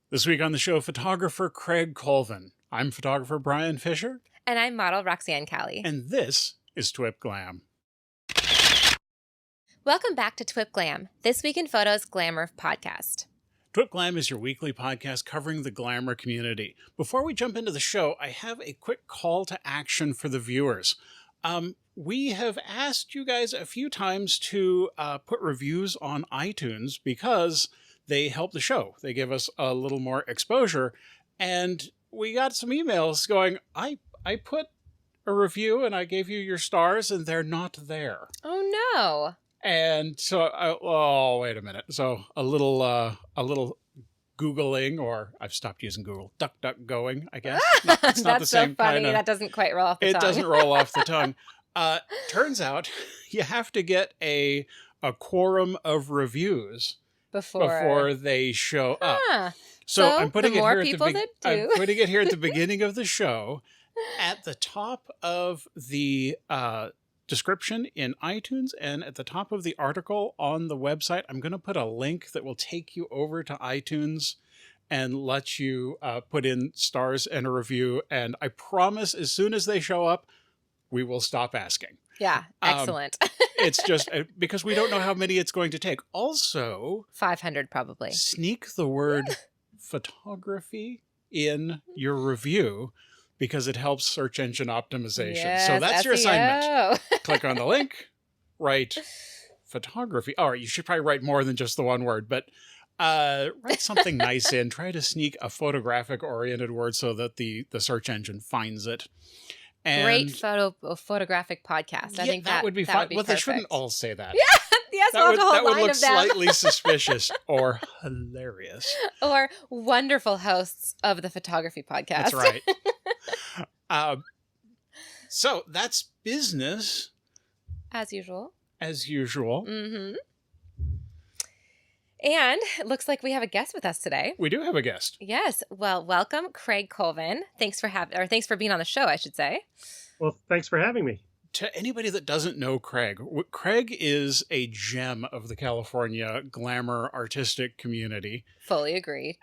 This week on the show, photographer Craig Colvin. I'm photographer Brian Fisher. And I'm model Roxanne Callie. And this is TWiP GLAM. Welcome back to TWiP GLAM, This Week in Photos Glamour podcast. TWiP GLAM is your weekly podcast covering the glamour community. Before we jump into the show, I have a quick call to action for the viewers. We have asked you guys a few times to put reviews on iTunes because they help the show. They give us a little more exposure. And we got some emails going, I put a review and I gave you your stars and they're not there. Oh, no. And so, wait a minute. So a little Googling, or I've stopped using Google, DuckDuckGoing, I guess. It's not That's the same so funny. kind of, That doesn't quite roll off the tongue. It doesn't roll off the tongue. Turns out you have to get a quorum of reviews before they show up. Huh. So I'm putting the it more here people that do. I'm putting it here at the beginning of the show. At the top of the description in iTunes and at the top of the article on the website, I'm going to put a link that will take you over to iTunes and let you put in stars and a review. And I promise as soon as they show up, we will stop asking. Yeah, excellent. It's just because we don't know how many it's going to take. Also, 500 probably. Sneak the word photography in your review because it helps search engine optimization. Yes, so that's SEO. your assignment. Click on the link, write photography. All right, you should probably write more than just the one word, but write something nice in. Try to sneak a photographic oriented word so that the search engine finds it. And Great photographic podcast. I think that would be fun. Well, perfect. they shouldn't all say that. Yeah, yes, That would, a whole that would line look of them. slightly suspicious or hilarious. Or wonderful hosts of the photography podcast. That's right. So that's business. As usual. As usual. Mm-hmm. And it looks like we have a guest with us today. We do have a guest. Yes. Well, welcome, Craig Colvin. Thanks for being on the show, I should say. Well, thanks for having me. To anybody that doesn't know Craig, Craig is a gem of the California glamour artistic community. Fully agreed.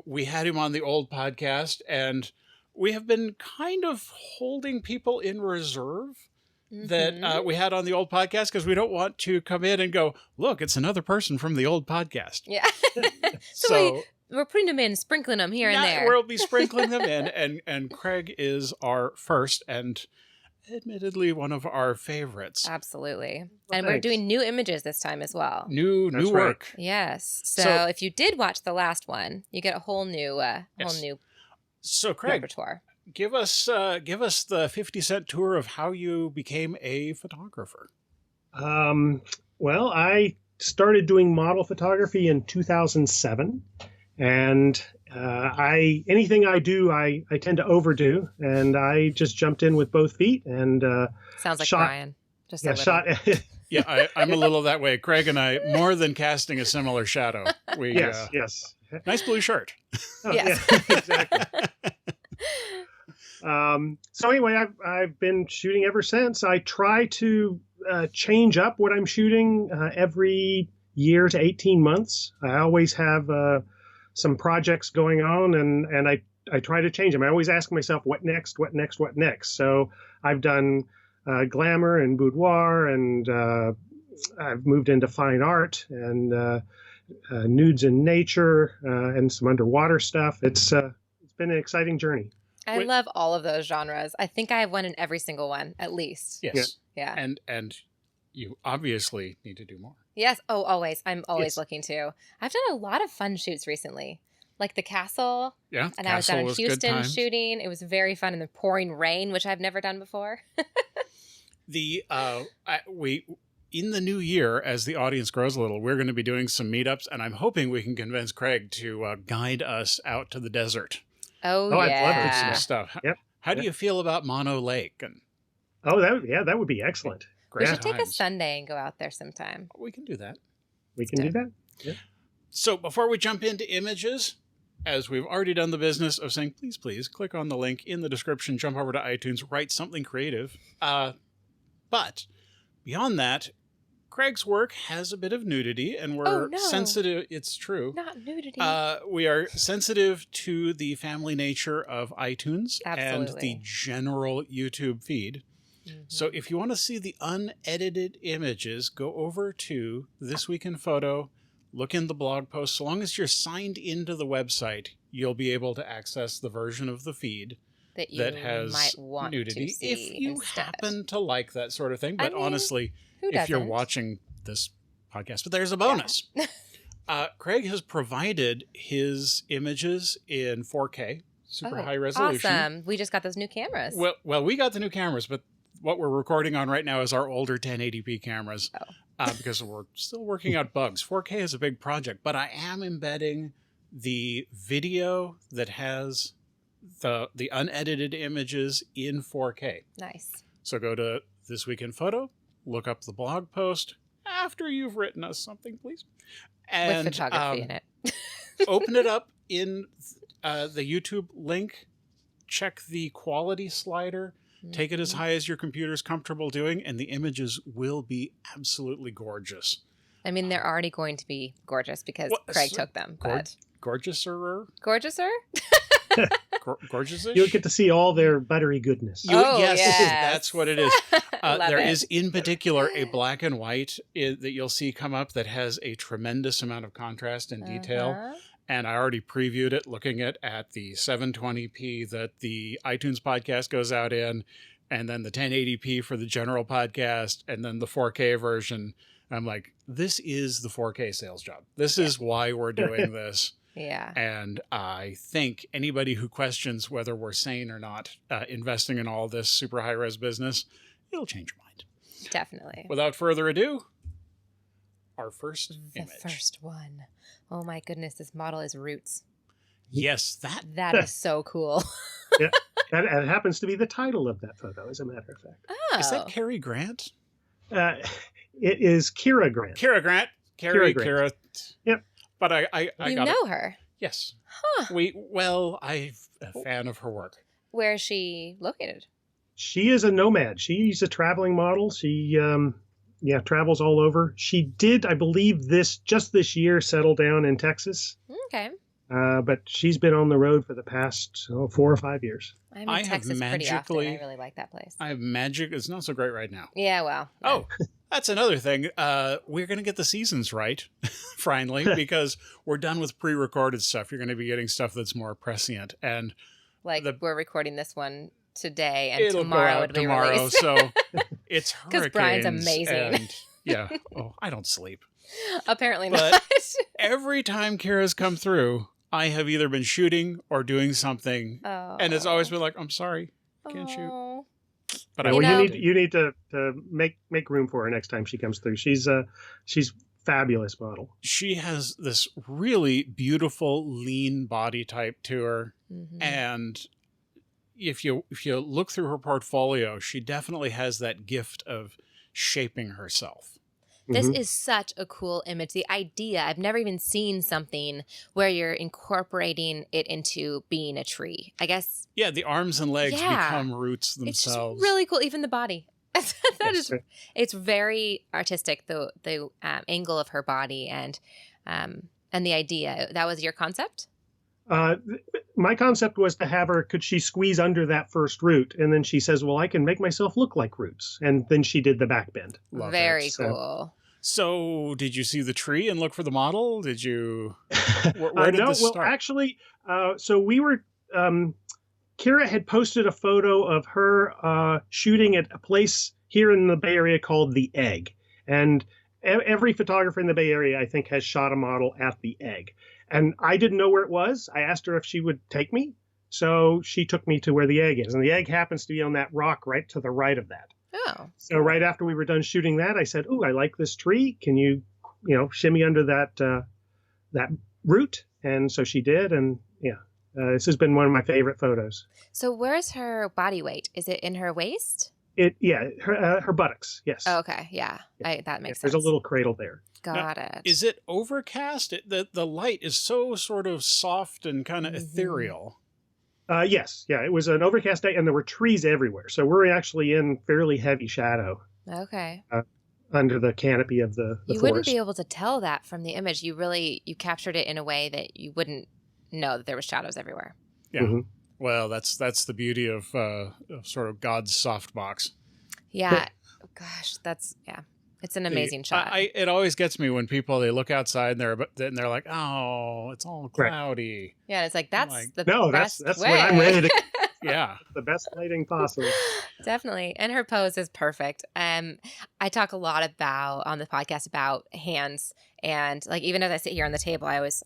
We had him on the old podcast, and we have been kind of holding people in reserve that we had on the old podcast because we don't want to come in and go, look, it's another person from the old podcast. Yeah. so we're putting them in, sprinkling them here and there. We'll be sprinkling them in, and Craig is our first and admittedly one of our favorites. Absolutely. Well, and we're thanks. doing new images this time as well. New That's work. right. Yes. So So- if you did watch the last one, you get a whole new So Craig, repertoire. give us the 50-cent tour of how you became a photographer. Well, I started doing model photography in 2007, and anything I do, I tend to overdo, and I just jumped in with both feet and Sounds like shot- Brian. Just yeah, a little. shot. Yeah, I'm a little that way. Craig and I, more than casting a similar shadow. We yes. nice blue shirt. Oh, Yes. yeah, exactly. So anyway, I've been shooting ever since. I try to change up what I'm shooting every year to 18 months. I always have some projects going on, and I try to change them. I always ask myself, what next, what next, what next? So I've done glamour and boudoir, and I've moved into fine art and nudes in nature and some underwater stuff. It's been an exciting journey. I love all of those genres. I think I have one in every single one, at least. Yes. Yeah. And you obviously need to do more. Yes. Oh, always. I'm always Yes. looking to. I've done a lot of fun shoots recently, like the castle. Yeah. And I was down in good Houston times. shooting. It was very fun in the pouring rain, which I've never done before. In the new year, as the audience grows a little, we're going to be doing some meetups, and I'm hoping we can convince Craig to guide us out to the desert. Oh, Oh, I'd love to yeah. see Some stuff. Yep. How do you feel about Mono Lake? And Oh, that would be excellent. We great should take a times? Sunday and go out there sometime. We can do that. We can do that. So before we jump into images, as we've already done the business of saying, please click on the link in the description, jump over to iTunes, write something creative. But beyond that, Craig's work has a bit of nudity, and we're Oh, no. sensitive. It's true. Not nudity. We are sensitive to the family nature of iTunes and Absolutely. the general YouTube feed. So if you want to see the unedited images, go over to This Week in Photo, look in the blog post. So long as you're signed into the website, you'll be able to access the version of the feed that you that has might want nudity to see if you instead. happen to like that sort of thing. But I mean, honestly, who if you're doesn't? watching this podcast, but there's a bonus. Craig has provided his images in 4K, super high resolution. Awesome. We just got those new cameras. Well, we got the new cameras, but what we're recording on right now is our older 1080p cameras because we're still working out bugs. 4K is a big project, but I am embedding the video that has the unedited images in 4K. Nice. So go to This Week in Photo, look up the blog post after you've written us something, please. And With photography in it. open it up in the YouTube link, check the quality slider, take it as high as your computer's comfortable doing, and the images will be absolutely gorgeous. I mean, they're already going to be gorgeous because Craig took them. But Gorgeouser? gorgeouser? Gorgeous-ish? You'll get to see all their buttery goodness. Yes, that's what it is. Love There it. is, in particular, a black and white that you'll see come up that has a tremendous amount of contrast and detail. Uh-huh. And I already previewed it looking at the 720p that the iTunes podcast goes out in, and then the 1080p for the general podcast, and then the 4K version. I'm like, this is the 4K sales job. This is why we're doing this. Yeah. And I think anybody who questions whether we're sane or not investing in all this super high-res business, it'll change your mind. Definitely. Without further ado, our first image. The first one. Oh my goodness, this model is Roots. Yes, That is so cool. Yeah, and it happens to be the title of that photo, as a matter of fact. Oh. Is that Cary Grant? It is Kira Grant. Kira Grant. Kira Grant. Kira. Yep. But I you got know it. her. Yes. Huh. I'm a fan of her work. Where is she located? She is a nomad. She's a traveling model. She travels all over. She did, I believe, just this year settle down in Texas. Okay. But she's been on the road for the past 4 or 5 years. I'm in I have Texas pretty often. magically- I really like that place. It's not so great right now. Yeah, well. Oh, that's another thing. We're going to get the seasons right, finally, because we're done with pre-recorded stuff. You're going to be getting stuff that's more prescient. And Like, we're recording this one today, and it'll tomorrow go out it'll be tomorrow. released. So it's hurricanes. Because Brian's amazing. And, yeah. Oh, I don't sleep. Apparently But- not. Every time Kara's come through, I have either been shooting or doing something. Oh. And it's always been like, I'm sorry, can't shoot. Oh. But Well, know- you need to make room for her next time she comes through. She's fabulous model. She has this really beautiful, lean body type to her. Mhm. And if you look through her portfolio, she definitely has that gift of shaping herself. This Mhm. is such a cool image. The idea, I've never even seen something where you're incorporating it into being a tree. I guess Yeah, the arms and legs Yeah. become roots it's just themselves. really cool. Even the body. Yes. It's very artistic, the angle of her body and the idea. That was your concept? My concept was to have her, could she squeeze under that first root? And then she says, well, I can make myself look like roots. And then she did the back bend. Love Very it. cool. So, did you see the tree and look for the model? Did you? Where did No, this well, start? actually, so we were, Kira had posted a photo of her shooting at a place here in the Bay Area called The Egg. And every photographer in the Bay Area, I think, has shot a model at The Egg. And I didn't know where it was. I asked her if she would take me. So she took me to where The Egg is. And The Egg happens to be on that rock right to the right of that. Oh. So right after we were done shooting that, I said, "Oh, I like this tree. Can you shimmy under that root?" And so she did. And this has been one of my favorite photos. So where's her body weight? Is it in her waist? Her buttocks. Yes. Oh, okay. Yeah. That makes sense. There's a little cradle there. Got it. Is it overcast? The light is so sort of soft and kind of ethereal. Yes. Yeah. It was an overcast day, and there were trees everywhere. So we're actually in fairly heavy shadow. Okay. under the canopy of the You forest. wouldn't be able to tell that from the image. You captured it in a way that you wouldn't know that there were shadows everywhere. Yeah. Mm-hmm. Well, that's the beauty of sort of God's softbox. Yeah. Gosh, it's an amazing shot. It always gets me when they look outside and they're like, oh, it's all cloudy. Right. Yeah, it's like that's the best that's way. what I'm ready to. Yeah, the best lighting possible. Definitely, and her pose is perfect. I talk a lot on the podcast about hands, and like even as I sit here on the table, I always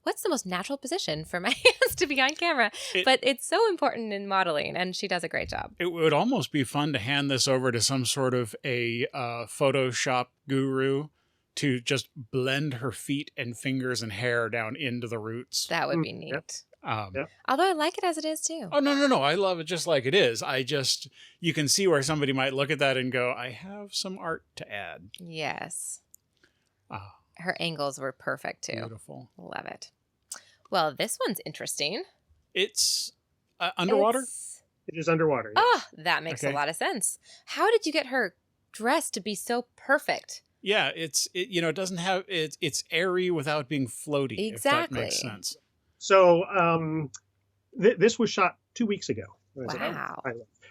what's the most natural position for my hands to be on camera? But it's so important in modeling, and she does a great job. It would almost be fun to hand this over to some sort of a Photoshop guru to just blend her feet and fingers and hair down into the roots. That would be neat. Yep. Although I like it as it is too. Oh, no. I love it just like it is. You can see where somebody might look at that and go, I have some art to add. Yes. Her angles were perfect too. Beautiful. Love it. Well, this one's interesting. It's underwater? It is underwater. Yes. Oh, that makes a lot of sense. How did you get her dressed to be so perfect? Yeah, it doesn't have, it's airy without being floaty. Exactly. If that makes sense. So this was shot 2 weeks ago. Wow.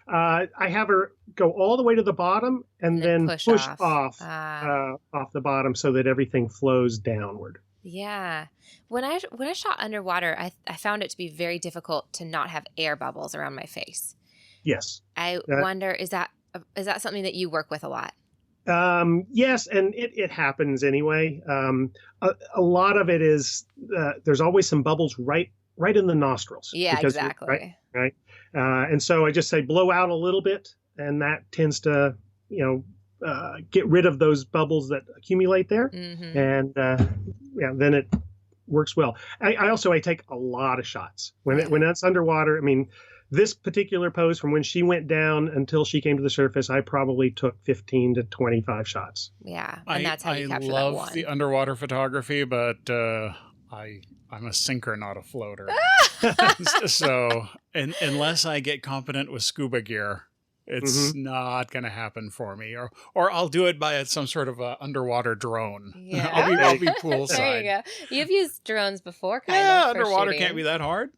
I have her go all the way to the bottom and then push off the bottom so that everything flows downward. Yeah. When I shot underwater, I found it to be very difficult to not have air bubbles around my face. Yes. I wonder, is that something that you work with a lot? Yes, and it happens anyway. A lot of it is there's always some bubbles right in the nostrils. Yeah, exactly. Right. And so I just say blow out a little bit, and that tends to get rid of those bubbles that accumulate there, and then it works well. I take a lot of shots when it's underwater. I mean, this particular pose, from when she went down until she came to the surface, I probably took 15 to 25 shots. Yeah, and that's how you capture that one. I love the underwater photography, but I'm a sinker, not a floater. So unless I get competent with scuba gear, it's not going to happen for me. Or I'll do it by some sort of underwater drone. Yeah. I'll be poolside. There you go. You've used drones before, kind of. Yeah, underwater can't be that hard.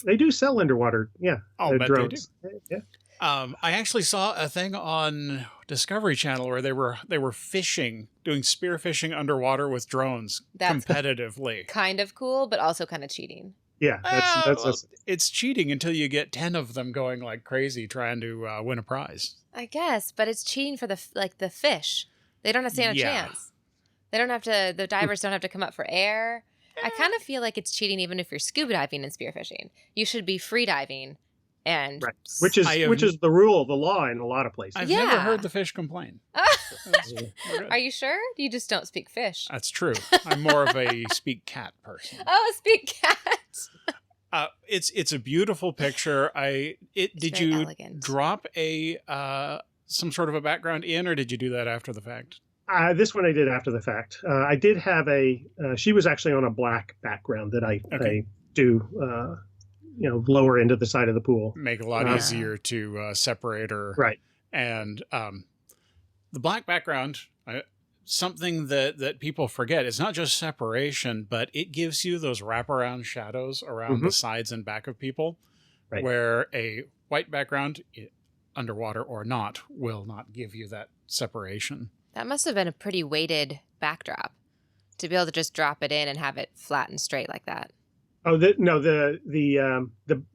They do sell underwater, drones. They do. Yeah. I actually saw a thing on Discovery Channel where they were fishing, doing spear fishing underwater with drones competitively. Kind of cool, but also kind of cheating. Yeah, it's cheating until you get 10 of them going like crazy trying to win a prize. I guess, but it's cheating for the fish. They don't have to stand a chance. They don't have to. The divers don't have to come up for air. I kind of feel like it's cheating even if you're scuba diving and spearfishing. You should be free diving, and which is the rule, the law in a lot of places. I've never heard the fish complain. Are you sure? You just don't speak fish. That's true. I'm more of a speak cat person. Oh, a speak cat. It's a beautiful picture. Did you elegant. Drop some sort of a background in, or did you do that after the fact? This one I did after the fact. I did have she was actually on a black background that I do, lower into the side of the pool. Make it a lot easier to separate her. Right. And the black background, something that people forget, it's not just separation, but it gives you those wraparound shadows around the sides and back of people, where a white background, underwater or not, will not give you that separation. That must have been a pretty weighted backdrop to be able to just drop it in and have it flat and straight like that. Oh, the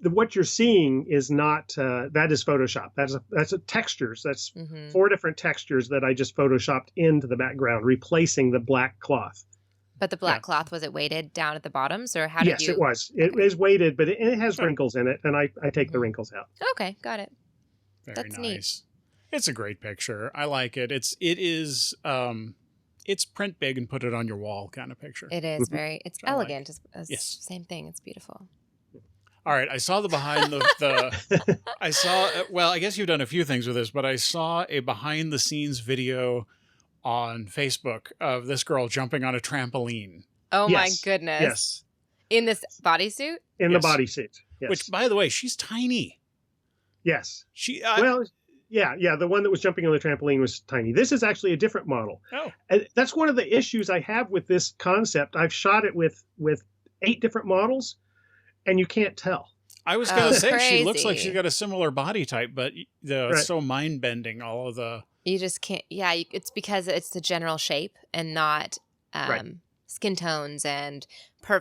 what you're seeing is not that is Photoshop. That's textures. That's 4 different textures that I just Photoshopped into the background, replacing the black cloth. But the black cloth, was it weighted down at the bottoms, or how did you? Yes, it was. It is weighted, but it has wrinkles in it, and I take the wrinkles out. Okay, got it. Very nice. Neat. It's a great picture. I like it. It's print big and put it on your wall kind of picture. It is it's elegant. Yes. Same thing. It's beautiful. All right. I saw the behind the I saw, well, I guess you've done a few things with this, but I saw a behind the scenes video on Facebook of this girl jumping on a trampoline. Oh my goodness. Yes. In this bodysuit? In the bodysuit. Yes. Which, by the way, she's tiny. Yes. Yeah. The one that was jumping on the trampoline was tiny. This is actually a different model. Oh, And that's one of the issues I have with this concept. I've shot it with 8 different models, and you can't tell. I was going to say, she looks like crazy. she's got a similar body type, but it's Right. so mind-bending, all of the... You just can't. Yeah, it's because it's the general shape and not Right. skin tones and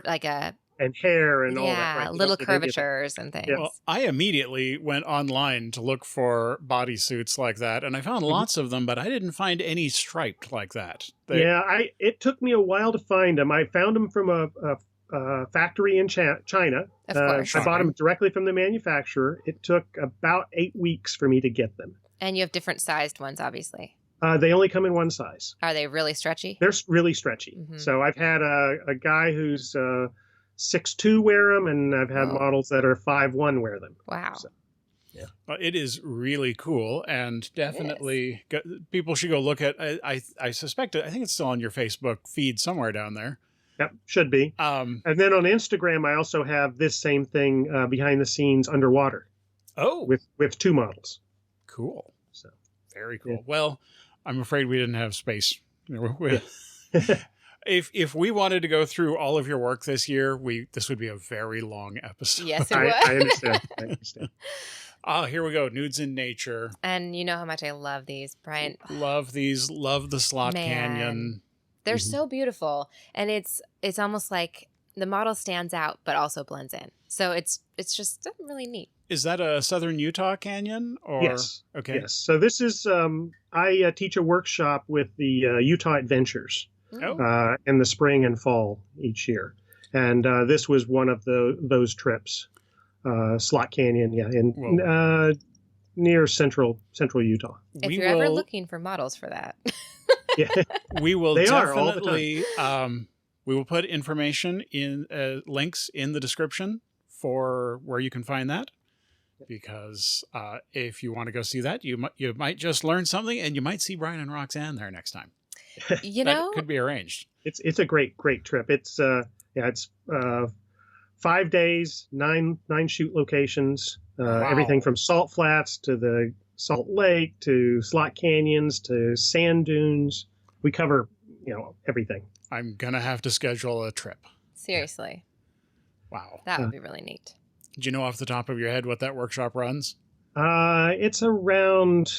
like a And hair and all that. Right? You little don't get any of that. curvatures and things. Yeah. Well, I immediately went online to look for bodysuits like that, and I found lots of them, but I didn't find any striped like that. It took me a while to find them. I found them from a factory in China. Of course. I bought them directly from the manufacturer. It took about 8 weeks for me to get them. And you have different sized ones, obviously. They only come in one size. Are they really stretchy? They're really stretchy. Mhm. So I've had a guy who's 6'2" wear them, and I've had Whoa. models that are 5'1" wear them. Wow. So, It is really cool, and definitely people should go look at. I suspect I think it's still on your Facebook feed somewhere down there. Yep, should be. And then on Instagram, I also have this same thing behind the scenes underwater Oh, with 2 models. cool. So Very cool. Yeah. Well, I'm afraid we didn't have space. If we wanted to go through all of your work this year, this would be a very long episode. Yes, it would. I understand. I understand. Oh, here we go. Nudes in nature. And you know how much I love these, Brian. Love these. Love the Slot Man. Canyon. They're so beautiful, and it's almost like the model stands out but also blends in. So it's just really neat. Is that a Southern Utah canyon? Or Yes. Okay. Yes. So this is I teach a workshop with the Utah Adventures Oh. in the spring and fall each year, and this was one of those trips. Slot Canyon, in near central Utah. If We you're ever will- looking for models for that. Yeah. We will They are all the definitely. We will put information in links in the description for where you can find that. Because if you want to go see that, you might just learn something, and you might see Brian and Roxanne there next time. You That know, could be arranged. It's a great trip. It's 5 days, nine shoot locations, Wow. everything from salt flats to the Salt Lake to slot canyons to sand dunes. We cover everything. I'm gonna have to schedule a trip. seriously, Wow. that would be really neat. Do you know off the top of your head what that workshop runs? It's around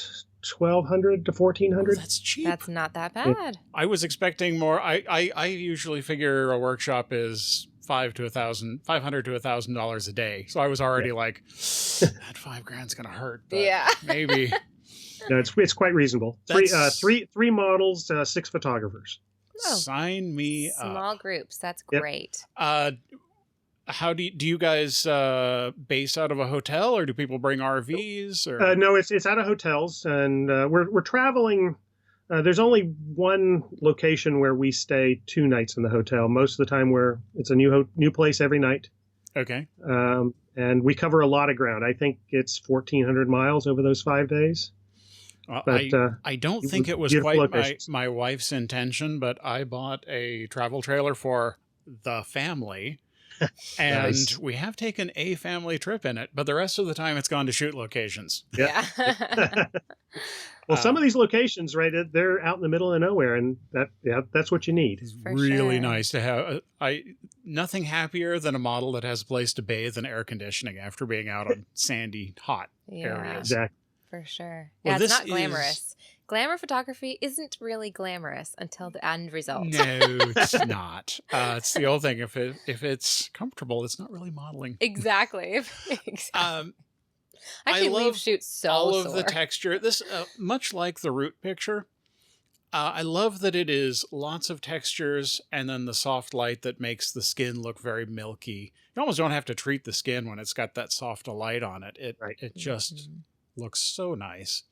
1,200 to 1,400. That's cheap. That's not that bad. I was expecting more. I usually figure a workshop is $500 to $1,000 a day. So I was already like, that $5,000's gonna hurt. But Yeah. maybe. No, it's quite reasonable. That's- Three models, 6 photographers. Oh, Sign me up. small groups. That's Yep. great. How do you guys base out of a hotel, or do people bring RVs? Or No, it's out of hotels, and we're traveling. There's only one location where we stay 2 nights in the hotel. Most of the time, it's a new place every night, okay. and we cover a lot of ground. I think it's 1,400 miles over those 5 days. But I don't think it was beautiful quite locations. my wife's intention, but I bought a travel trailer for the family. And Nice. we have taken a family trip in it, but the rest of the time it's gone to shoot locations. Yeah. Yeah. Well, some of these locations, right, they're out in the middle of nowhere, and that's what you need. It's For really sure. nice to have. Nothing happier than a model that has a place to bathe and air conditioning after being out on sandy, hot Yeah. areas. Exactly. For sure. Well, Yeah, it's this not glamorous. Glamour photography isn't really glamorous until the end result. No, it's not. It's the old thing. If it's comfortable, it's not really modeling. Exactly. I I can leave love shoots so all of sore. the texture. This, much like the root picture, I love that it is lots of textures and then the soft light that makes the skin look very milky. You almost don't have to treat the skin when it's got that soft light on it. Right. It just Mhm. looks so nice.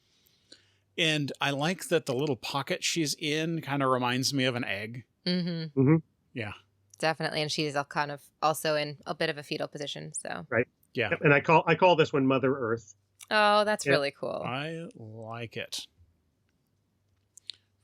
And I like that the little pocket she's in kind of reminds me of an egg. Mm-hmm. Mhm. Yeah. Definitely. And she's all kind of also in a bit of a fetal position. So, Yeah. Yep, and I call this one Mother Earth. oh, that's Yep. really cool. I like it.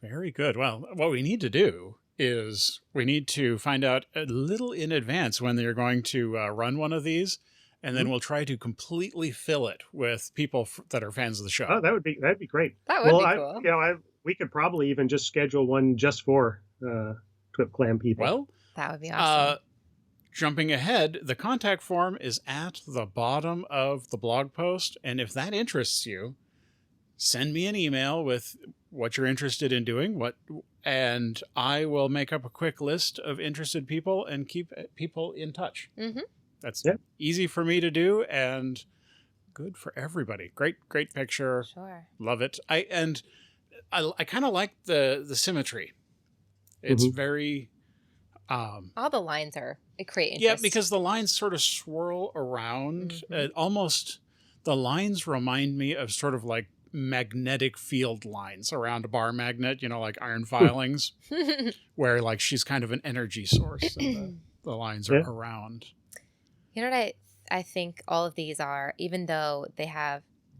Very good. Well, what we need to do is we need to find out a little in advance when they're going to run one of these. and then we'll try to completely fill it with people that are fans of the show. Oh, that'd be great. That would be cool. We could probably even just schedule one just for TWiP GLAM people. Well, that would be awesome. Jumping ahead, the contact form is at the bottom of the blog post, and if that interests you, send me an email with what you're interested in doing, and I will make up a quick list of interested people and keep people in touch. Mm-hmm. That's easy for me to do and good for everybody. Great picture. Sure. Love it. I kind of like the symmetry. It's very all the lines create interest. Yeah, because the lines sort of swirl around. Almost the lines remind me of sort of like magnetic field lines around a bar magnet, like iron filings, where like she's kind of an energy source and the lines are around. You know what I think all of these are, even though they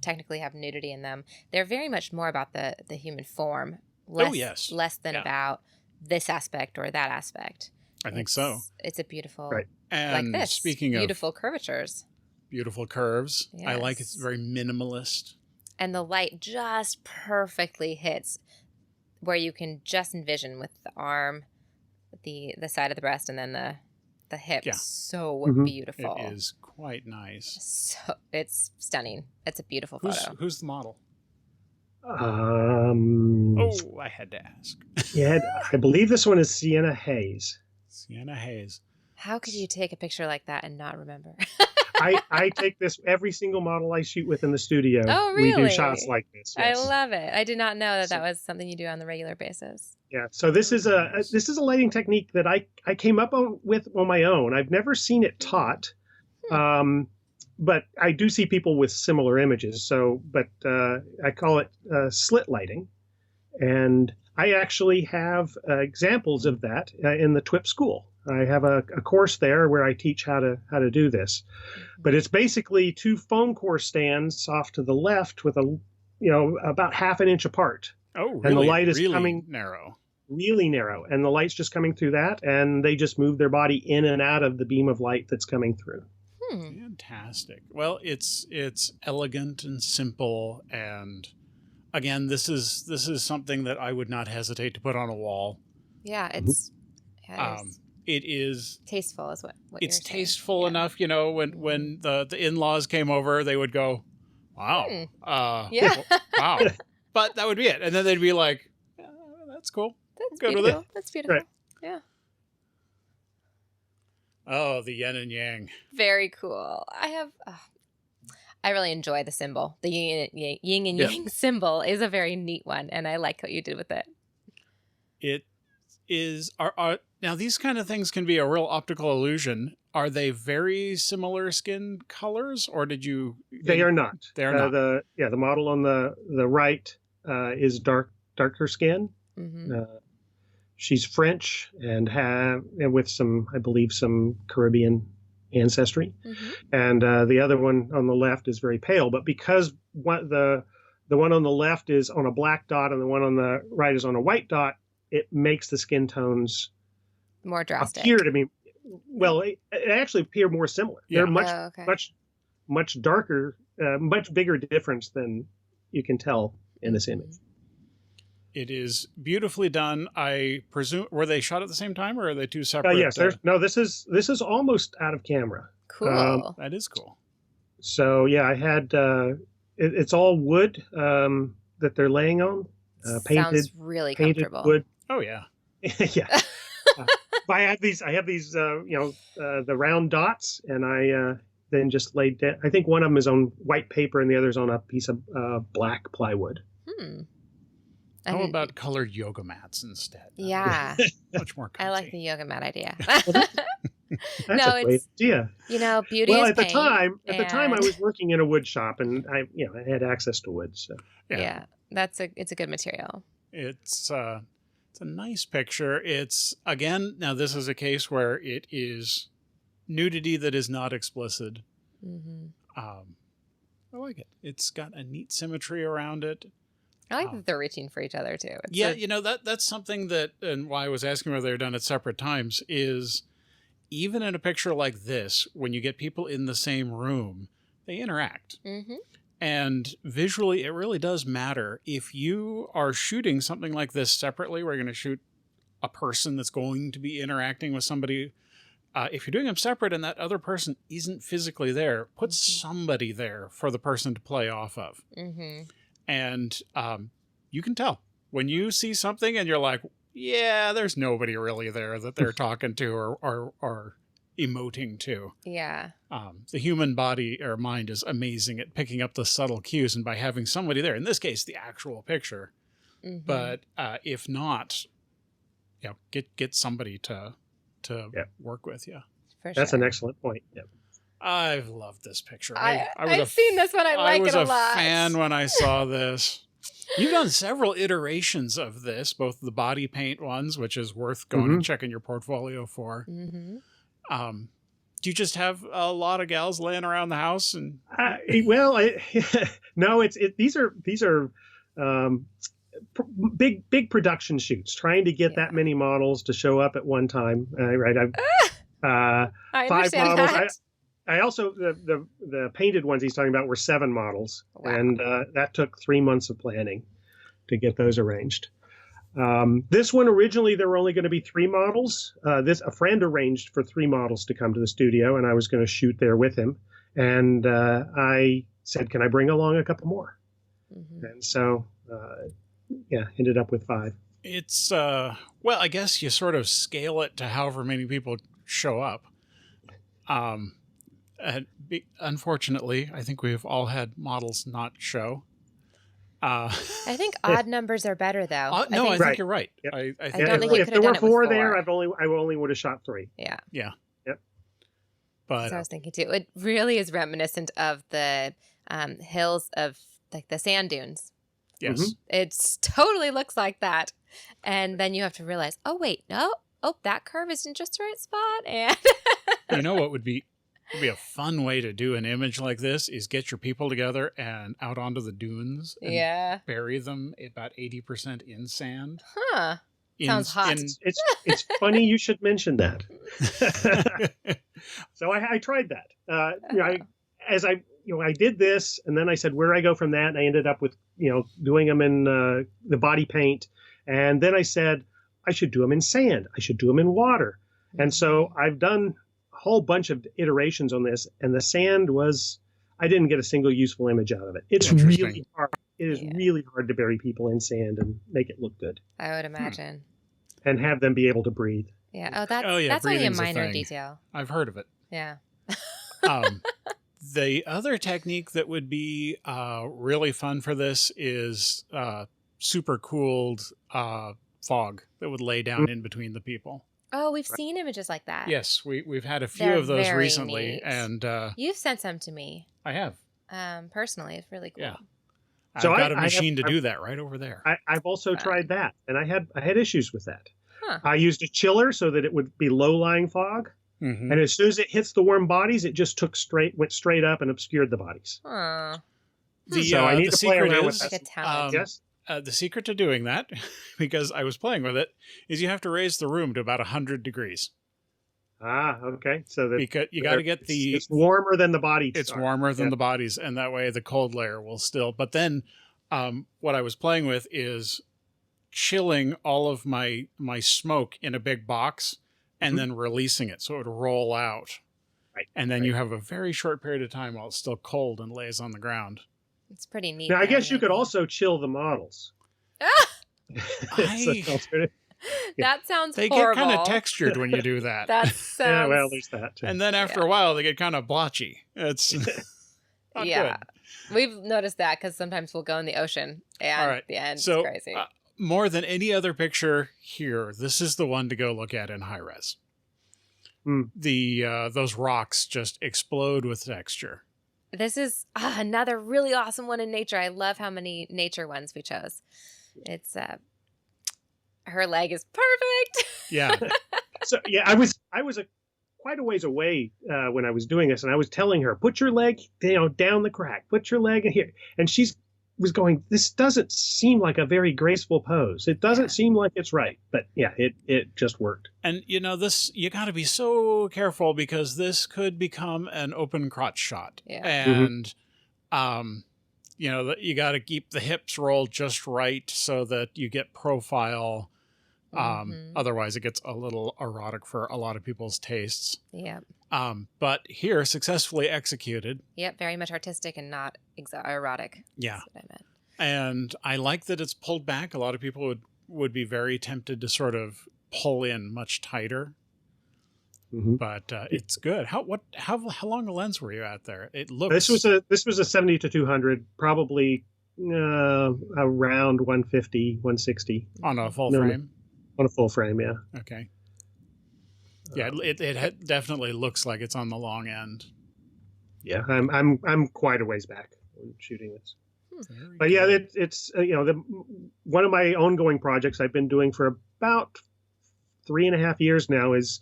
technically have nudity in them, they're very much more about the human form. Less than about this aspect or that aspect. I think so. It's a beautiful, and like this, speaking beautiful curvatures. Beautiful curves. Yes. I like it's very minimalist. And the light just perfectly hits where you can just envision with the arm, the side of the breast, and then the hip. Yeah. So beautiful. It is quite nice. So it's stunning. It's a beautiful photo. Who's the model? I had to ask. I believe this one is Sienna Hayes. Sienna Hayes. How could you take a picture like that and not remember? I take this every single model I shoot with in the studio. Oh, really? We do shots like this. Yes. I love it. I did not know that was something you do on the regular basis. Yeah. So this is a lighting technique that I came up with on my own. I've never seen it taught, but I do see people with similar images. So, but I call it slit lighting, and I actually have examples of that in the TWiP School. I have a course there where I teach how to do this, but it's basically two foam core stands off to the left with about half an inch apart. Oh, really? And the light is really coming narrow, really narrow, and the light's just coming through that, and they just move their body in and out of the beam of light that's coming through. Fantastic. Well, it's elegant and simple, and again, this is something that I would not hesitate to put on a wall. Yeah, it's. It is tasteful, is what it's you're saying. tasteful enough. When the in-laws came over, they would go, "Wow, wow," but that would be it, and then they'd be like, "That's cool. That's good beautiful. with it. That's beautiful." Right. Yeah. Oh, the yin and yang. Very cool. I really enjoy the symbol. The yin and yang symbol is a very neat one, and I like what you did with it. It is. Now, these kind of things can be a real optical illusion. Are they very similar skin colors, or did you? They are not. They are not. The model on the right is darker skin. Mm-hmm. She's French and with some, I believe, some Caribbean ancestry, and the other one on the left is very pale. But because the one on the left is on a black dot and the one on the right is on a white dot, it makes the skin tones more drastic. Appear to be, well, it actually appear more similar. Yeah. They're much darker, much bigger difference than you can tell in this image. It is beautifully done. I presume, were they shot at the same time, or are they two separate? Yes. This is almost out of camera. Cool. That is cool. So yeah, I had it's all wood that they're laying on. Painted. Sounds really painted comfortable. Wood. Oh yeah. Yeah. I have these the round dots, and I then just laid down. I think one of them is on white paper and the other's on a piece of black plywood. How about colored yoga mats instead? Yeah. Much more comfy. I like the yoga mat idea. That's a great idea. Beauty well, is at the pain, time, I was working in a wood shop, and I had access to wood. So yeah, it's a good material. It's a nice picture. It's, again, now this is a case where it is nudity that is not explicit. I like it. It's got a neat symmetry around it. I like that they're reaching for each other too. That's something that, and why I was asking whether they're done at separate times, is even in a picture like this, when you get people in the same room, they interact. Mm-hmm. And visually, it really does matter. If you are shooting something like this separately, where you're going to shoot a person that's going to be interacting with somebody, if you're doing them separate and that other person isn't physically there, put somebody there for the person to play off of. Mm-hmm. And you can tell. When you see something and you're like, yeah, there's nobody really there that they're talking to or emoting to. Yeah. The human body or mind is amazing at picking up the subtle cues, and by having somebody there, in this case, the actual picture. Mm-hmm. But if not, get somebody to work with you. That's an excellent point. Yeah. I've loved this picture. I've seen this one. I like it a lot. I was a fan when I saw this. You've done several iterations of this, both the body paint ones, which is worth going and checking your portfolio for. Mm-hmm. Do you just have a lot of gals laying around the house? And no, these are big production shoots, trying to get that many models to show up at one time. Right, I 5 understand models. that. I also the painted ones he's talking about were 7 models, wow. and that took 3 months of planning to get those arranged. This one, originally there were only going to be 3 models. A friend arranged for 3 models to come to the studio, and I was going to shoot there with him. And I said, "Can I bring along a couple more?" Mm-hmm. And so, ended up with 5. It's I guess you sort of scale it to however many people show up. Unfortunately, I think we've all had models not show. I think odd numbers are better, though. I think you're right. Yep. I don't think you if could there have were done 4 it with 4 there, I only would have shot 3. Yeah. Yeah. Yep. But so I was thinking too. It really is reminiscent of the hills of like the sand dunes. Yes. Mm-hmm. It totally looks like that, and then you have to realize, oh wait, no, that curve is in just the right spot, and you know what would be a fun way to do an image like this is get your people together and out onto the dunes and bury them about 80% in sand. Huh. Sounds hot. It's funny you should mention that. So I tried that. I did this, and then I said, where do I go from that? And I ended up with, doing them in the body paint. And then I said, I should do them in sand. I should do them in water. Mm-hmm. And so I've done whole bunch of iterations on this, and the sand I didn't get a single useful image out of it. It's really hard. It is really hard to bury people in sand and make it look good. I would imagine. And have them be able to breathe. Yeah. That's only a minor detail. I've heard of it. Yeah. The other technique that would be really fun for this is super cooled fog that would lay down in between the people. Oh, we've seen images like that. Yes, we've had a few of those recently, neat. And you've sent some to me. I have. Personally, it's really cool. Yeah, I've got a machine to do that right over there. I've also tried that, and I had issues with that. Huh. I used a chiller so that it would be low-lying fog, and as soon as it hits the warm bodies, it just went straight up and obscured the bodies. Huh. So I need to play around with that. Yes. The secret to doing that, because I was playing with it, is you have to raise the room to about 100 degrees. Ah, okay. So because you got to get it's warmer than the bodies. It's warmer than the bodies, and that way the cold layer will still. But then, what I was playing with is chilling all of my smoke in a big box, and then releasing it so it would roll out. Right. And then you have a very short period of time while it's still cold and lays on the ground. It's pretty neat. Now, I guess you could also chill the models. That sounds they horrible. Get kind of textured when you do that. That sounds... Yeah, well, there's that too. And then after a while, they get kind of blotchy. It's not good. We've noticed that because sometimes we'll go in the ocean, and at the end, it's crazy. More than any other picture here, this is the one to go look at in high res. Those rocks just explode with texture. This is another really awesome one in nature. I love how many nature ones we chose. It's her leg is perfect. Yeah. So I was quite a ways away when I was doing this, and I was telling her, put your leg down the crack, put your leg in here, and she's was going, this doesn't seem like a very graceful pose. It doesn't seem like it's right. But yeah, it just worked. And you know, this, you got to be so careful because this could become an open crotch shot. Yeah. And, you know, you got to keep the hips rolled just right so that you get profile. Otherwise, it gets a little erotic for a lot of people's tastes. Yeah. But here, successfully executed. Yep, very much artistic and not erotic. Yeah. That's what I meant. And I like that it's pulled back. A lot of people would be very tempted to sort of pull in much tighter. But it's good. How long a lens were you at there? It looks. This was a 70 to 200, probably around 150, 160 on a full frame. On a full frame, yeah. Okay. Yeah, it definitely looks like it's on the long end. Yeah, I'm quite a ways back when shooting this. Very but yeah, it's you know, one of my ongoing projects I've been doing for about 3.5 years now is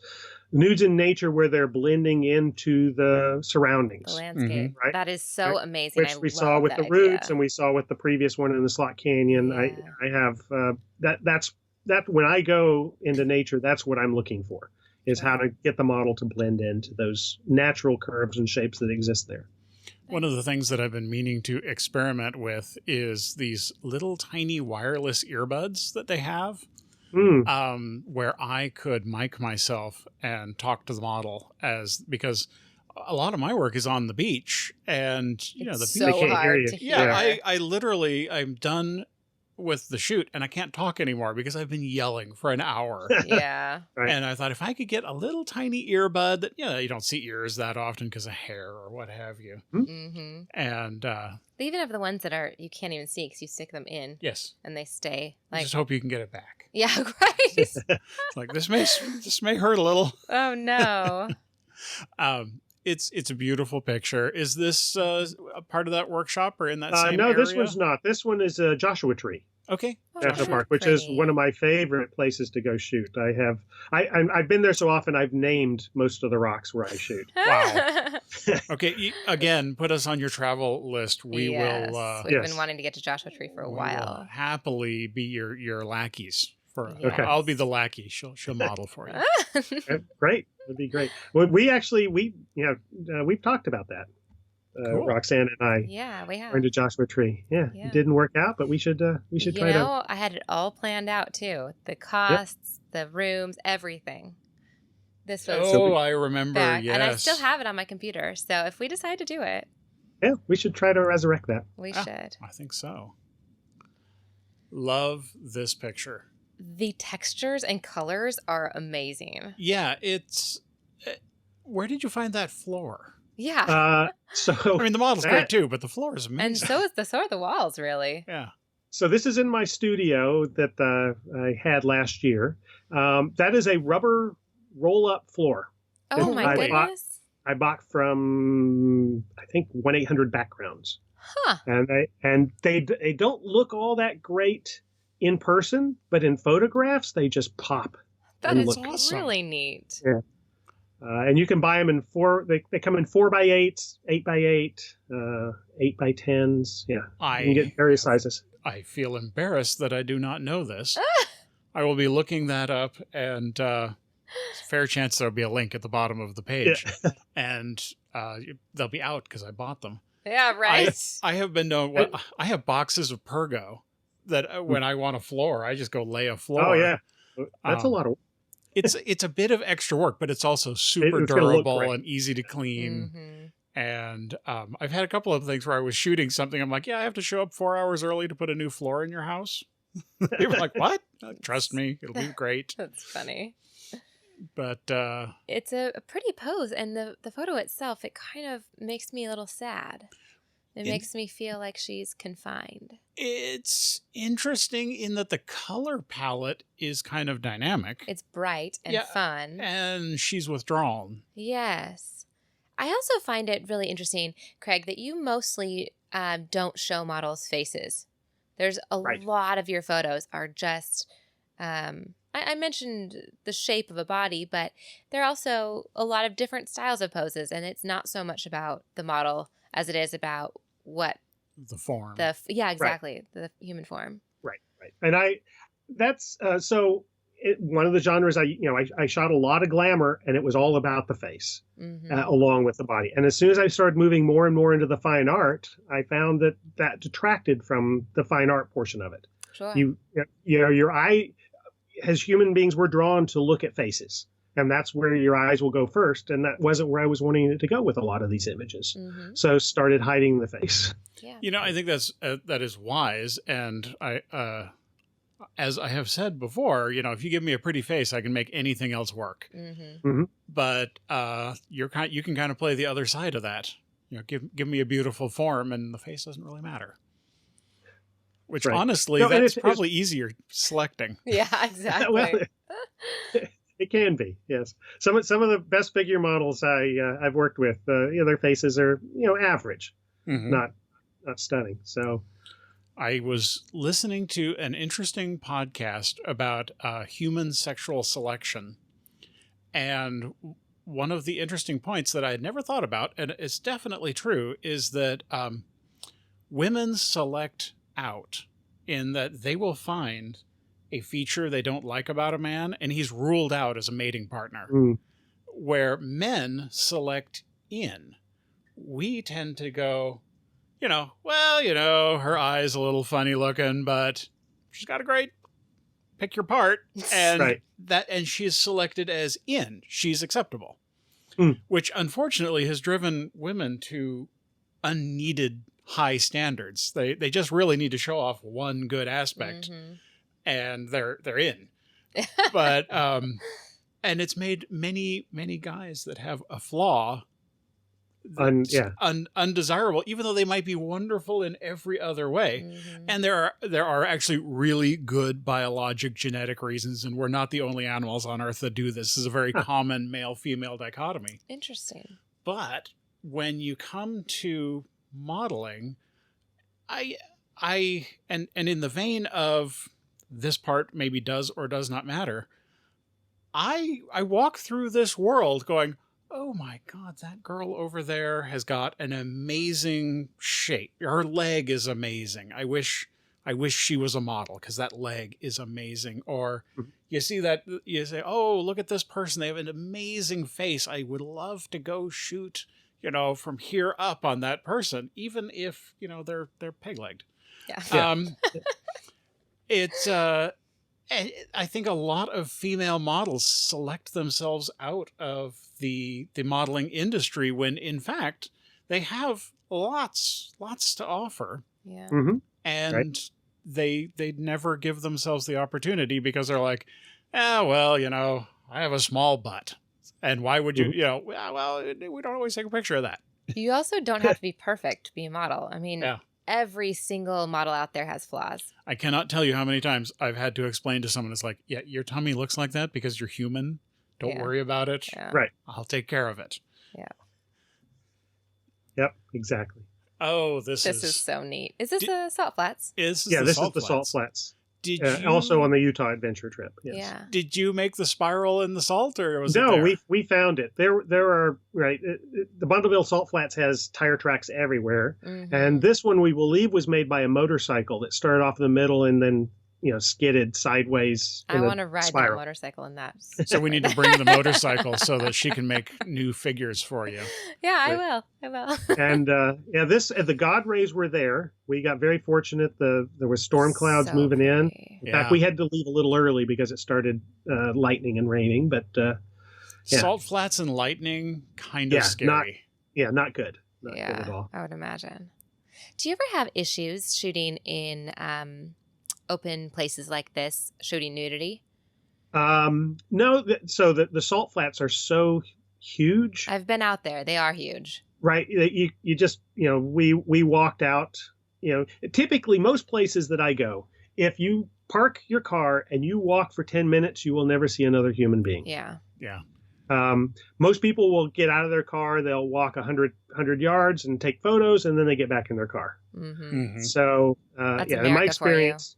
nudes in nature where they're blending into the surroundings. The landscape. Right? That is so amazing. Which we saw with the roots and we saw with the previous one in the Slot Canyon. I have that's when I go into nature, that's what I'm looking for, is how to get the model to blend into those natural curves and shapes that exist there. One of the things that I've been meaning to experiment with is these little tiny wireless earbuds that they have, where I could mic myself and talk to the model, because a lot of my work is on the beach, and you know, the beach so hard to hear. Yeah, I'm done with the shoot and I can't talk anymore because I've been yelling for an hour. Yeah. Right. And I thought if I could get a little tiny earbud that, you know, you don't see ears that often because of hair or what have you. And they even have the ones that are you can't even see because you stick them in. Yes. And they stay. I just hope you can get it back. Yeah, right. It's like this may hurt a little. Oh no. It's a beautiful picture. Is this a part of that workshop or in that same no, area? this one's not. This one is a Joshua Tree. Okay. National Park, which is one of my favorite places to go shoot. I've been there so often I've named most of the rocks where I shoot. Wow. Okay, again, put us on your travel list. We will. We've been wanting to get to Joshua Tree for a while. Will happily be your lackeys. Okay. I'll be the lackey. She'll model for you. Great. That'd be great. Well, we've talked about that. Cool. Roxanne and I. Yeah, we have. Went to Joshua Tree. Yeah, it didn't work out, but we should try to. I had it all planned out too. The costs, the rooms, everything. This was. I remember. Back. Yes, and I still have it on my computer. So if we decide to do it, yeah, we should try to resurrect that. We should. I think so. Love this picture. The textures and colors are amazing. Yeah, it's. Where did you find that floor? Yeah. I mean, the model's great too, but the floor is amazing. And so are the walls, really. Yeah. So this is in my studio that I had last year. That is a rubber roll-up floor. Oh my goodness! I bought from I think 1-800 Backgrounds. Huh. And they don't look all that great in person, but in photographs they just pop. That is really neat. Yeah. And you can buy them in they come in 4x8s, 8x8, 8x10s. Yeah. You can get various sizes. I feel embarrassed that I do not know this. I will be looking that up, and fair chance there'll be a link at the bottom of the page. Yeah. And they'll be out because I bought them. Yeah, right. I have been known. I have boxes of Pergo that when I want a floor, I just go lay a floor. Oh, yeah. That's a lot of work. It's a bit of extra work, but it's also super durable and easy to clean. Mm-hmm. And I've had a couple of things where I was shooting something. I'm like, yeah, I have to show up 4 hours early to put a new floor in your house. They were like, what? Trust me, it'll be great. That's funny. But it's a pretty pose, and the photo itself, it kind of makes me a little sad. It makes me feel like she's confined. It's interesting in that the color palette is kind of dynamic. It's bright and fun. And she's withdrawn. Yes. I also find it really interesting, Craig, that you mostly don't show models' faces. There's a lot of your photos are just... I mentioned the shape of a body, but there are also a lot of different styles of poses, and it's not so much about the model as it is about what the form. Yeah, exactly. The human form. Right. And that's one of the genres I shot a lot of glamour, and it was all about the face, along with the body. And as soon as I started moving more and more into the fine art, I found that detracted from the fine art portion of it. Sure. Your eye, as human beings, we're drawn to look at faces, and that's where your eyes will go first. And that wasn't where I was wanting it to go with a lot of these images. So started hiding the face. Yeah. I think that is wise. And as I have said before, if you give me a pretty face, I can make anything else work. But you can kind of play the other side of that. Give me a beautiful form, and the face doesn't really matter. Which honestly, that's probably easier selecting. Yeah, exactly. Well, it can be, yes. Some of the best figure models I've worked with, their faces are average, not stunning. So I was listening to an interesting podcast about human sexual selection, and one of the interesting points that I had never thought about, and it's definitely true, is that women select out in that they will find a feature they don't like about a man, and he's ruled out as a mating partner. Where men select in. We tend to go, her eye's a little funny looking, but she's got a great pick your part, and and she's selected as in. She's acceptable, which unfortunately has driven women to unneeded high standards. They just really need to show off one good aspect, and they're in. But and it's made many guys that have a flaw undesirable, even though they might be wonderful in every other way. And there are actually really good biologic genetic reasons, and we're not the only animals on Earth that do this. This is a very common male-female dichotomy. Interesting. But when you come to modeling, I and in the vein of this part maybe does or does not matter, I walk through this world going, oh my God, that girl over there has got an amazing shape. Her leg is amazing. I wish she was a model because that leg is amazing. Or you see that, you say, oh, look at this person. They have an amazing face. I would love to go shoot, from here up on that person, even if, they're peg-legged. Yeah. It's, I think a lot of female models select themselves out of the modeling industry when, in fact, they have lots to offer. Yeah. And they never give themselves the opportunity because they're like, I have a small butt. And why would you, well, we don't always take a picture of that. You also don't have to be perfect to be a model. I mean, every single model out there has flaws. I cannot tell you how many times I've had to explain to someone, it's like, yeah, your tummy looks like that because you're human. Don't worry about it. Yeah. Right. I'll take care of it. Yeah. Yep, exactly. Oh, this is so neat. Is this the Salt Flats? This is the Salt Flats. Did you also on the Utah adventure trip? Yes. Yeah. Did you make the spiral in the salt, or was no? it there? We found it. There are the Bundleville Salt Flats has tire tracks everywhere, and this one we believe was made by a motorcycle that started off in the middle and then skidded sideways. I want to ride that motorcycle in that. So we need to bring the motorcycle so that she can make new figures for you. Yeah, I will. And the God rays were there. We got very fortunate. There was storm clouds moving in. In fact, we had to leave a little early because it started lightning and raining. But Salt Flats and lightning, kind of scary. Not good. Not good at all. I would imagine. Do you ever have issues shooting in open places like this, shooting nudity? No. So the Salt Flats are so huge. I've been out there. They are huge. Right. You just, we walked out, typically most places that I go, if you park your car and you walk for 10 minutes, you will never see another human being. Yeah. Yeah. Most people will get out of their car. They'll walk 100 yards and take photos, and then they get back in their car. So, in my experience,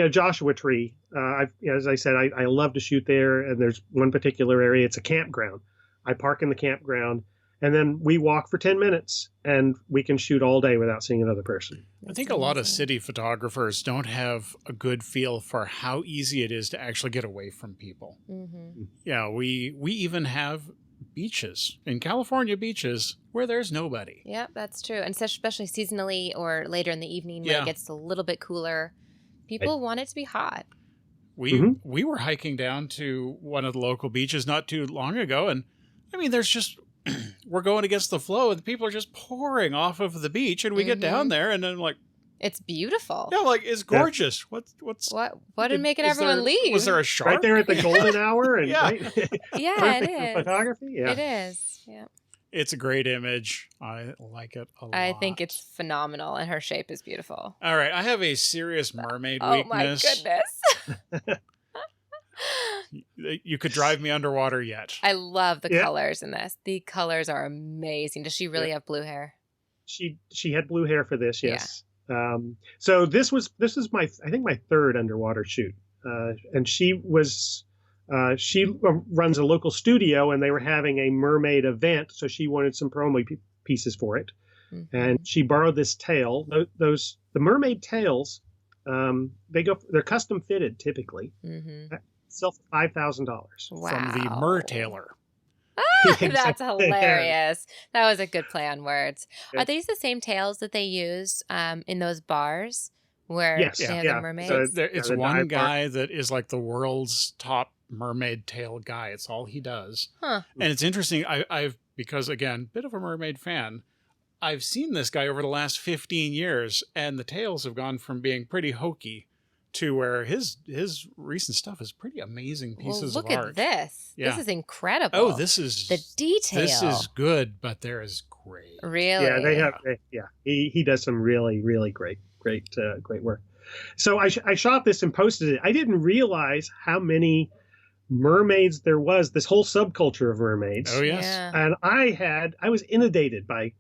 Joshua Tree. As I said, I love to shoot there, and there's one particular area. It's a campground. I park in the campground, and then we walk for 10 minutes, and we can shoot all day without seeing another person. I think a lot of city photographers don't have a good feel for how easy it is to actually get away from people. Mm-hmm. Yeah, we even have beaches in California, beaches where there's nobody. Yeah, that's true. And especially seasonally or later in the evening when Yeah. it gets a little bit cooler, people want it to be hot. We were hiking down to one of the local beaches not too long ago, and I mean, there's just we're going against the flow, and people are just pouring off of the beach, and we get down there, and then like, it's beautiful. yeah, like it's gorgeous. What did making everyone leave? Was there a shark Right there at the golden hour? And Yeah. right? Yeah, Perfect it for is. photography. Yeah, It is. Yeah. It's a great image. I like it a lot. I think it's phenomenal, and her shape is beautiful. All right, I have a serious mermaid Oh my weakness. goodness. You could drive me underwater yet. I love the Yeah. colors in this. The colors are amazing. Does she really have blue hair? she had blue hair for this. Yes. So this is my, I think, my third underwater shoot, and she runs a local studio, and they were having a mermaid event, so she wanted some promo pieces for it, and she borrowed this tail. The mermaid tails, they're custom fitted typically. Mm-hmm. Sell for $5,000. Wow. From the Mer Tailor. That's hilarious. That was a good play on words. Yeah. Are these the same tails that they use in those bars where Yes. they have Yeah. the mermaids? So So it's the one dive bar. guy that is like the world's top mermaid tail guy. It's all he does. Huh. And it's interesting. I've because again, bit of a mermaid fan. I've seen this guy over the last 15 years, and the tails have gone from being pretty hokey to where his recent stuff is pretty amazing pieces look of art. at this. Yeah. This is incredible. Oh, this is the detail. This is good, but there is great. really. Yeah, they have. Yeah, he does some really, really great work. So I shot this and posted it. I didn't realize how many mermaids there was. This whole subculture of mermaids. Oh yes. Yeah. And I was inundated by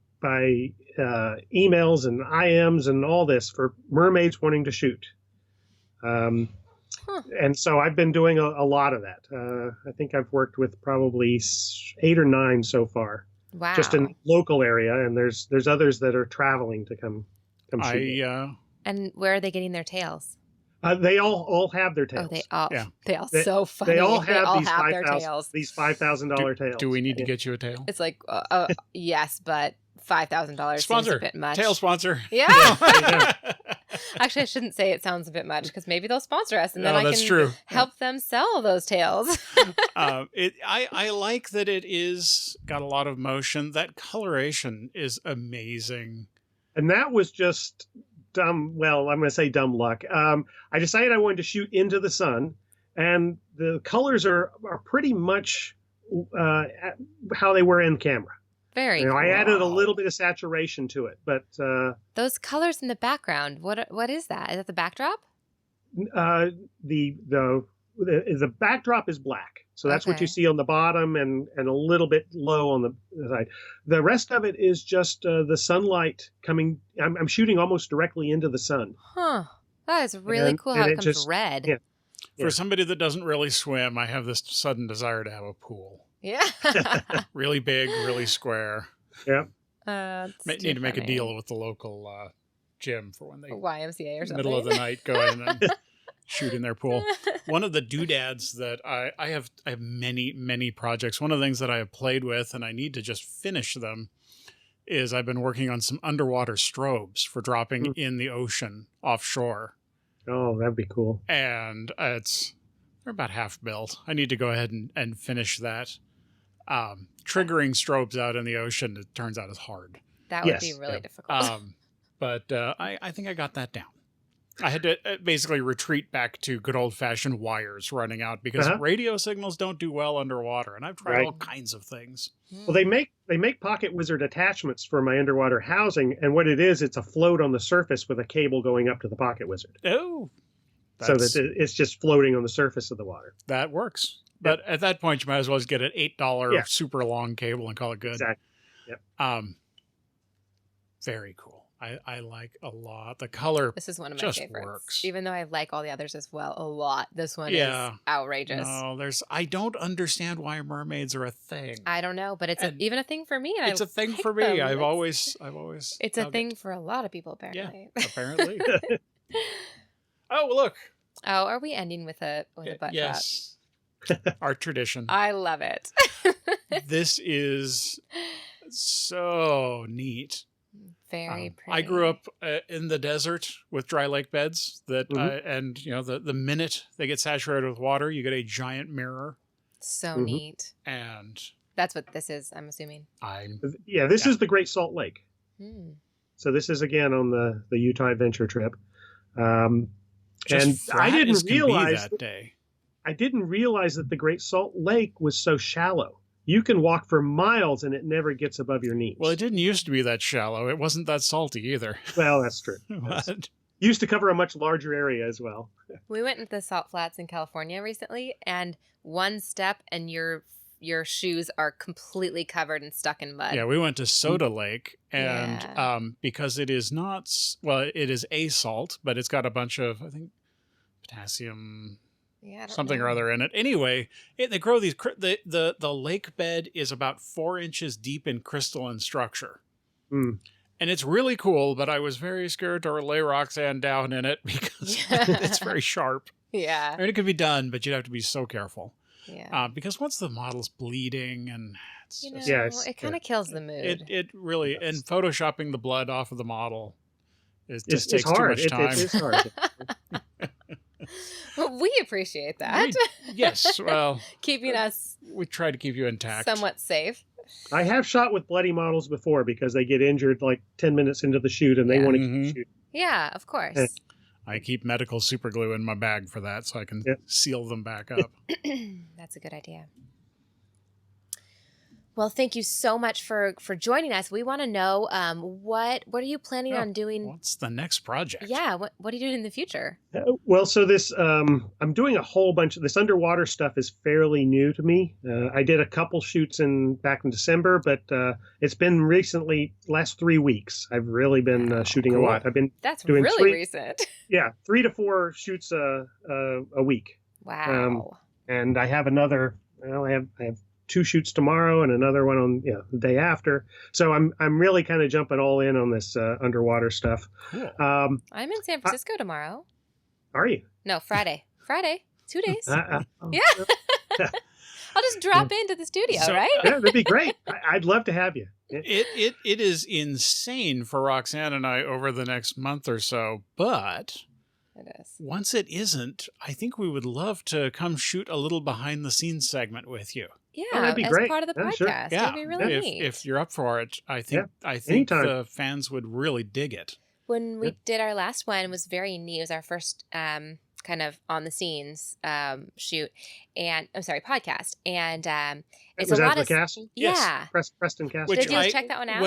emails and IMs and all this for mermaids wanting to shoot. And so I've been doing a lot of that. I think I've worked with probably 8 or 9 so far, Wow. just in local area. And there's others that are traveling to come shoot. And where are they getting their tails? They all have their tails. Oh, they all. Yeah. They all so funny. They all have these their tails. $5,000 tails. Do we need to get you a tail? It's like, yes, but $5,000 seems Sponsor. a bit much. Tail sponsor. Yeah. Actually, I shouldn't say it sounds a bit much because maybe they'll sponsor us and then I that's can true. help them sell those tails. I like that it is got a lot of motion. That coloration is amazing. And that was just dumb. Well, I'm going to say dumb luck. I decided I wanted to shoot into the sun, and the colors are pretty much how they were in camera. Very cool. I added a little bit of saturation to it, but Those colors in the background, what is that? Is that the backdrop? the backdrop is black. So that's what Okay. you see on the bottom and a little bit low on the side. The rest of it is just the sunlight coming. I'm shooting almost directly into the sun. Huh. That is really And- cool and how it it comes just- red. yeah. For somebody that doesn't really swim, I have this sudden desire to have a pool. Yeah. Really big, really square. Yeah. Need to make a deal with the local gym for when they YMCA or something. middle of the night go in and shoot in their pool. One of the doodads that I have many projects. One of the things that I have played with and I need to just finish them is I've been working on some underwater strobes for dropping in the ocean offshore. Oh, that'd be cool. And they're about half built. I need to go ahead and finish that. Triggering strobes out in the ocean, it turns out, is hard. That would Yes, be really yeah. difficult. But I think I got that down. I had to basically retreat back to good old-fashioned wires running out because radio signals don't do well underwater, and I've tried all kinds of things. Well, they make Pocket Wizard attachments for my underwater housing, and what it is, it's a float on the surface with a cable going up to the Pocket Wizard, Oh, so that it's just floating on the surface of the water. that works. But at that point, you might as well just get an $8 super long cable and call it good. Exactly. Yep. Very cool. I like a lot. The color This is one of my just favorites. works. Even though I like all the others as well a lot, this one Yeah. is outrageous. No, I don't understand why mermaids are a thing. I don't know, but it's even a thing for me. And It's a thing for me. I've always It's a thing for a lot of people, apparently. Yeah, apparently. Oh, look. Oh, are we ending with a butt shot? Yes. Our tradition. I love it. This is so neat. Very pretty. I grew up in the desert with dry lake beds and the minute they get saturated with water, you get a giant mirror. So neat. And that's what this is, I'm assuming. This is the Great Salt Lake. So this is again on the Utah adventure trip. And I didn't realize that day. I didn't realize that the Great Salt Lake was so shallow. You can walk for miles and it never gets above your knees. Well, it didn't used to be that shallow. It wasn't that salty either. Well, that's true. Used to cover a much larger area as well. We went into the salt flats in California recently, and one step and your shoes are completely covered and stuck in mud. Yeah, we went to Soda Lake, and because it is it is a salt, but it's got a bunch of, I think, potassium... something or other in it. Anyway, they grow these. The lake bed is about 4 inches deep in crystalline structure, and it's really cool. But I was very scared to lay Roxanne down in it because it's very sharp. Yeah, I mean, it could be done, but you'd have to be so careful. Yeah, because once the model's bleeding and it kind of kills the mood. It really, and photoshopping the blood off of the model just takes hard. too much time. It's hard. Well, we appreciate that. Yes, well, keeping us. We try to keep you intact, somewhat safe. I have shot with bloody models before because they get injured like 10 minutes into the shoot and they want to keep shooting. Yeah, of course. I keep medical super glue in my bag for that so I can seal them back up. That's a good idea. Well, thank you so much for joining us. We want to know what are you planning on doing? What's the next project? Yeah, what are you doing in the future? Well, so this I'm doing a whole bunch of this underwater stuff is fairly new to me. I did a couple shoots back in December, but it's been recently last 3 weeks. I've really been shooting a lot. I've been doing really recent. Yeah, 3 to 4 shoots a week. Wow. And I have another. Well, I have 2 shoots tomorrow and another one on the day after. So I'm really kind of jumping all in on this underwater stuff. Cool. I'm in San Francisco tomorrow. Are you? No, Friday. 2 days. Yeah. I'll just drop into the studio, right? Yeah, that'd be great. I'd love to have you. It is insane for Roxanne and I over the next month or so, but it is. Once it isn't, I think we would love to come shoot a little behind the scenes segment with you. Yeah, that'd be as great. part of the podcast. Sure. It'd be really neat. If you're up for it, I think anytime. The fans would really dig it. When we did our last one, it was very neat. It was our first kind of on the scenes shoot and podcast. And it's was a lot at of the castle? Yeah. Preston Castle. Did you check that one out?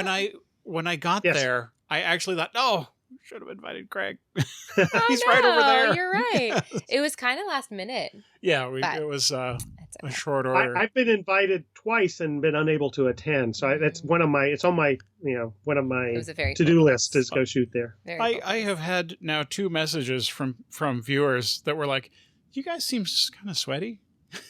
When I got there, I actually thought, should have invited Craig. He's right over there. You're right. It was kind of last minute. Yeah, it was a short order. I've been invited twice and been unable to attend. So that's one of my. It's on my one of my to-do list is go shoot there. I have had now 2 messages from viewers that were like, "You guys seem kind of sweaty."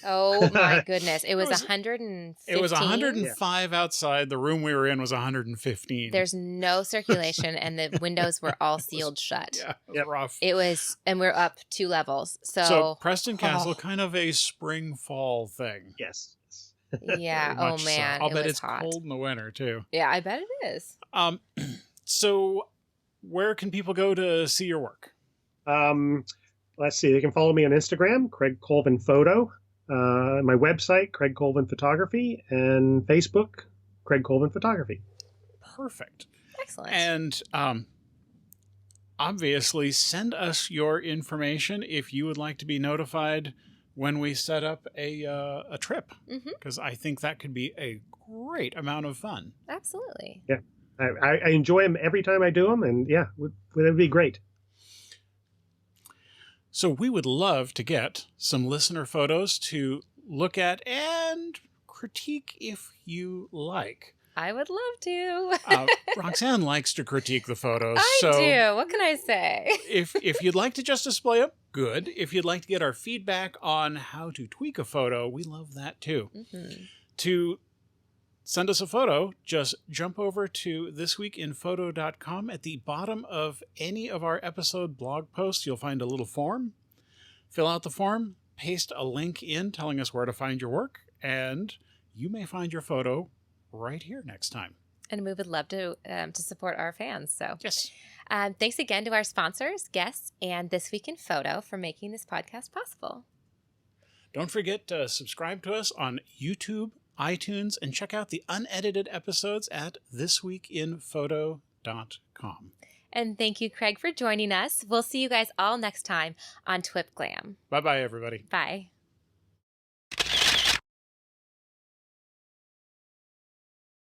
Oh my goodness! It was 115. It was 105 outside. The room we were in was 115. There's no circulation, and the windows were all sealed shut. Yeah, it was rough. It was, and we're up 2 levels. So Preston Castle, kind of a spring fall thing. Yes. Yeah. Oh man, I'll bet was it's hot. cold in the winter too. Yeah, I bet it is. So where can people go to see your work? Let's see. They can follow me on Instagram, Craig Colvin Photo. My website, Craig Colvin Photography, and Facebook, Craig Colvin Photography. Perfect. Excellent. And obviously, send us your information if you would like to be notified when we set up a trip, because I think that could be a great amount of fun. Absolutely. Yeah, I enjoy them every time I do them, and yeah, it would be great. So we would love to get some listener photos to look at and critique if you like. I would love to. Roxanne likes to critique the photos. I so do. What can I say? if you'd like to just display them, good. If you'd like to get our feedback on how to tweak a photo, we love that too. Mm-hmm. To send us a photo, just jump over to thisweekinphoto.com. At the bottom of any of our episode blog posts, you'll find a little form. Fill out the form, paste a link in telling us where to find your work, and you may find your photo right here next time. And we would love to support our fans. So Yes. thanks again to our sponsors, guests, and This Week in Photo for making this podcast possible. Don't forget to subscribe to us on YouTube, iTunes, and check out the unedited episodes at thisweekinphoto.com. And thank you, Craig, for joining us. We'll see you guys all next time on TWiP GLAM. Bye-bye, everybody. Bye.